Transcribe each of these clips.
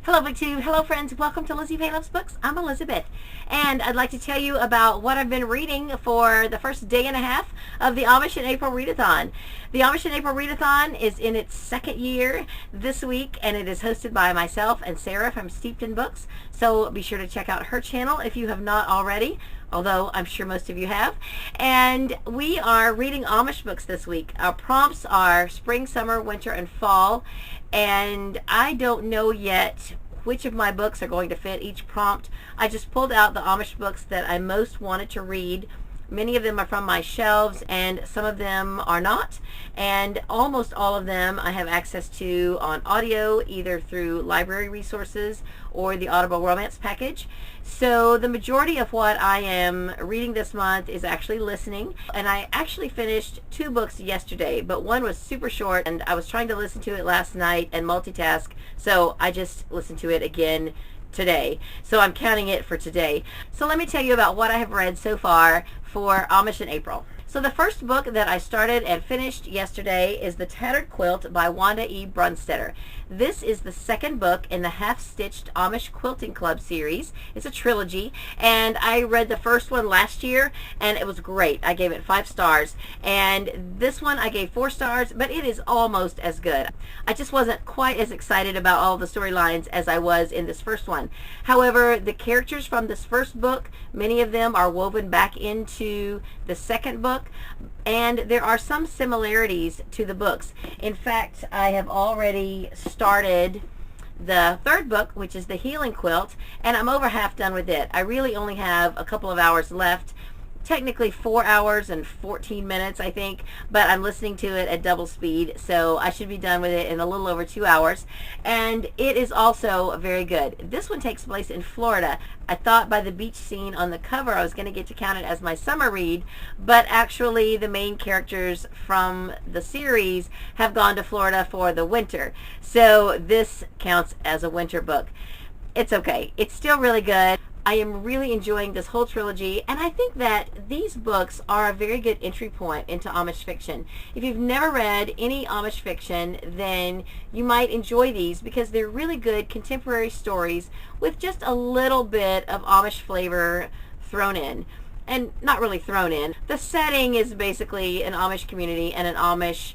Hello BookTube, hello friends, welcome to Lizzie Faye Loves Books. I'm Elizabeth, and I'd like to tell you about what I've been reading for the first day and a half of the Amish in April Readathon. The Amish in April Readathon is in its second year this week, and it is hosted by myself and Sarah from Steeped in Books, so be sure to check out her channel if you have not already, although I'm sure most of you have. And we are reading Amish books this week. Our prompts are spring, summer, winter, and fall, and I don't know yet which of my books are going to fit each prompt. I just pulled out the Amish books that I most wanted to read. Many of them are from my shelves, and some of them are not, and almost all of them I have access to on audio, either through library resources or the Audible Romance package. So the majority of what I am reading this month is actually listening, and I actually finished 2 books yesterday, but one was super short, and I was trying to listen to it last night and multitask, so I just listened to it again today. So I'm counting it for today. So let me tell you about what I have read so far for Amish in April. So the first book that I started and finished yesterday is The Tattered Quilt by Wanda E. Brunstetter. This is the second book in the Half-Stitched Amish Quilting Club series. It's a trilogy, and I read the first one last year, and it was great. I gave it 5 stars, and this one I gave 4 stars, but it is almost as good. I just wasn't quite as excited about all the storylines as I was in this first one. However, the characters from this first book, many of them are woven back into the second book, and there are some similarities to the books. In fact, I have already started the third book, which is The Healing Quilt, and I'm over half done with it. I really only have a couple of hours left. Technically 4 hours and 14 minutes, I think, but I'm listening to it at double speed, so I should be done with it in a little over 2 hours, and it is also very good. This one takes place in Florida. I thought by the beach scene on the cover I was going to get to count it as my summer read, but actually the main characters from the series have gone to Florida for the winter, so this counts as a winter book. It's okay. It's still really good. I am really enjoying this whole trilogy, and I think that these books are a very good entry point into Amish fiction. If you've never read any Amish fiction, then you might enjoy these because they're really good contemporary stories with just a little bit of Amish flavor thrown in. And not really thrown in. The setting is basically an Amish community and an Amish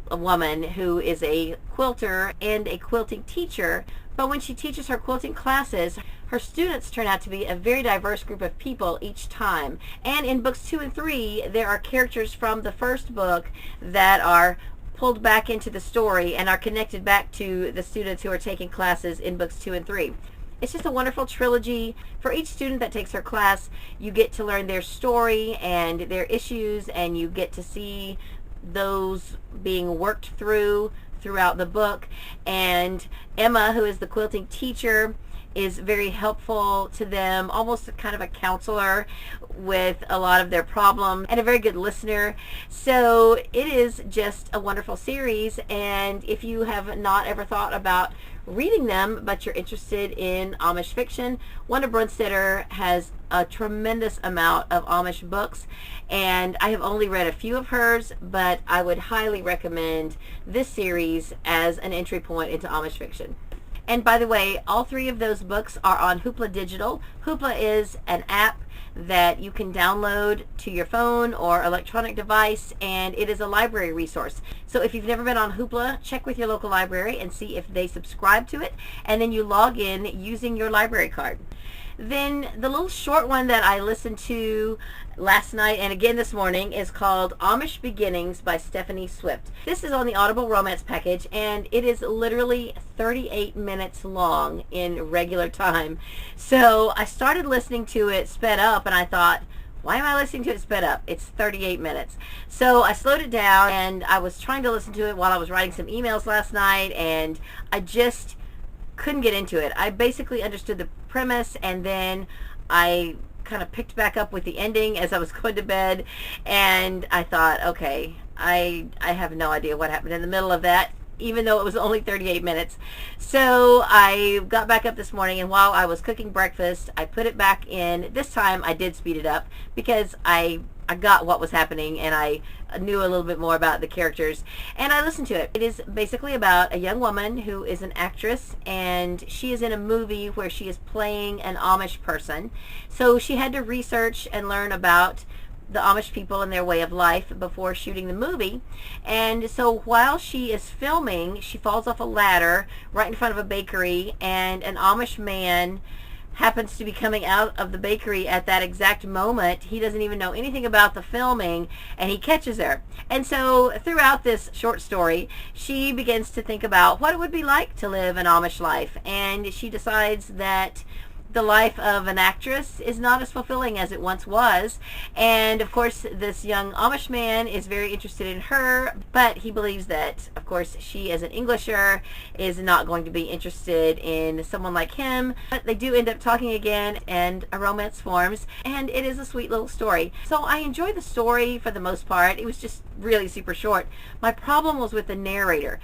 woman who is a quilter and a quilting teacher, but when she teaches her quilting classes, her students turn out to be a very diverse group of people each time. And in books 2 and 3, there are characters from the first book that are pulled back into the story and are connected back to the students who are taking classes in books 2 and 3. It's just a wonderful trilogy. For each student that takes her class, you get to learn their story and their issues, and you get to see those being worked throughout the book. And Emma, who is the quilting teacher, is very helpful to them, almost kind of a counselor with a lot of their problems, and a very good listener. So it is just a wonderful series, and if you have not ever thought about reading them but you're interested in Amish fiction, Wanda Brunstetter has a tremendous amount of Amish books, and I have only read a few of hers, but I would highly recommend this series as an entry point into Amish fiction. And by the way, all 3 of those books are on Hoopla Digital. Hoopla is an app that you can download to your phone or electronic device, and it is a library resource. So if you've never been on Hoopla, check with your local library and see if they subscribe to it, and then you log in using your library card. Then the little short one that I listened to last night and again this morning is called Amish Beginnings by Stephanie Swift. This is on the Audible Romance package, and it is literally 38 minutes long in regular time. So I started listening to it sped up, and I thought, why am I listening to it sped up? It's 38 minutes. So I slowed it down, and I was trying to listen to it while I was writing some emails last night, and I just couldn't get into it. I basically understood the premise, and then I kind of picked back up with the ending as I was going to bed, and I thought, okay, I have no idea what happened in the middle of that. even though it was only 38 minutes. So I got back up this morning, and while I was cooking breakfast, I put it back in. This time I did speed it up because I got what was happening, and I knew a little bit more about the characters, and I listened to it. It is basically about a young woman who is an actress, and she is in a movie where she is playing an Amish person. So she had to research and learn about the Amish people and their way of life before shooting the movie. And so while she is filming, she falls off a ladder right in front of a bakery, and an Amish man happens to be coming out of the bakery at that exact moment. He doesn't even know anything about the filming, and he catches her. And so throughout this short story, she begins to think about what it would be like to live an Amish life, and she decides that the life of an actress is not as fulfilling as it once was. And of course, this young Amish man is very interested in her, but he believes that, of course, she as an Englisher is not going to be interested in someone like him. But they do end up talking again, and a romance forms, and it is a sweet little story. So I enjoy the story for the most part. It was just really super short. My problem was with the narrator.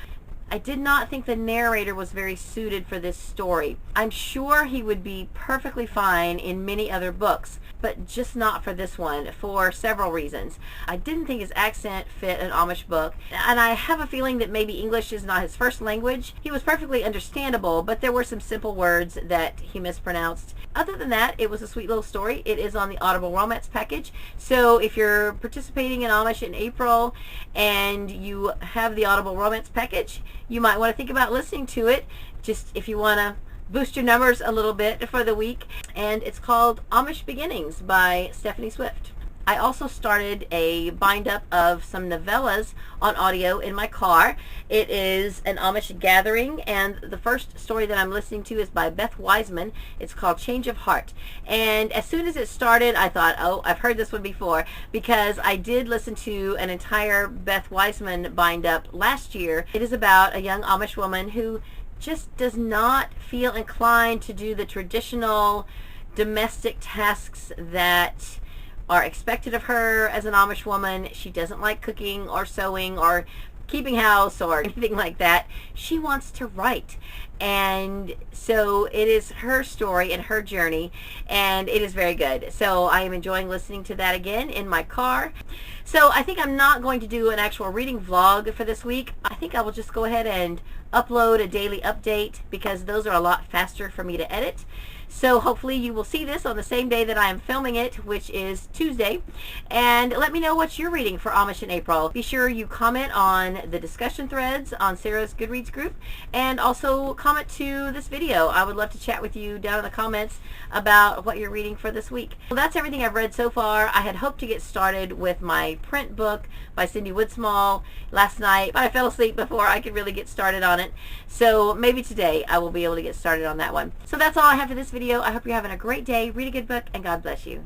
I did not think the narrator was very suited for this story. I'm sure he would be perfectly fine in many other books, but just not for this one, for several reasons. I didn't think his accent fit an Amish book, and I have a feeling that maybe English is not his first language. He was perfectly understandable, but there were some simple words that he mispronounced. Other than that, it was a sweet little story. It is on the Audible Romance package, so if you're participating in Amish in April and you have the Audible Romance package, you might want to think about listening to it, just if you want to boost your numbers a little bit for the week. And it's called Amish Beginnings by Stephanie Swift. I also started a bind-up of some novellas on audio in my car. It is an Amish gathering, and the first story that I'm listening to is by Beth Wiseman. It's called Change of Heart. And as soon as it started, I thought, oh, I've heard this one before, because I did listen to an entire Beth Wiseman bind-up last year. It is about a young Amish woman who just does not feel inclined to do the traditional domestic tasks that are expected of her as an Amish woman. She doesn't like cooking or sewing or keeping house or anything like that. She wants to write. And so it is her story and her journey, and it is very good. So I am enjoying listening to that again in my car. So I think I'm not going to do an actual reading vlog for this week. I think I will just go ahead and upload a daily update, because those are a lot faster for me to edit. So hopefully you will see this on the same day that I am filming it, which is Tuesday. And let me know what you're reading for Amish in April. Be sure you comment on the discussion threads on Sarah's Goodreads group, and also comment to this video. I would love to chat with you down in the comments about what you're reading for this week. Well, that's everything I've read so far. I had hoped to get started with my print book by Cindy Woodsmall last night, but I fell asleep before I could really get started on it. So maybe today I will be able to get started on that one. So that's all I have for this video. I hope you're having a great day. Read a good book, and God bless you.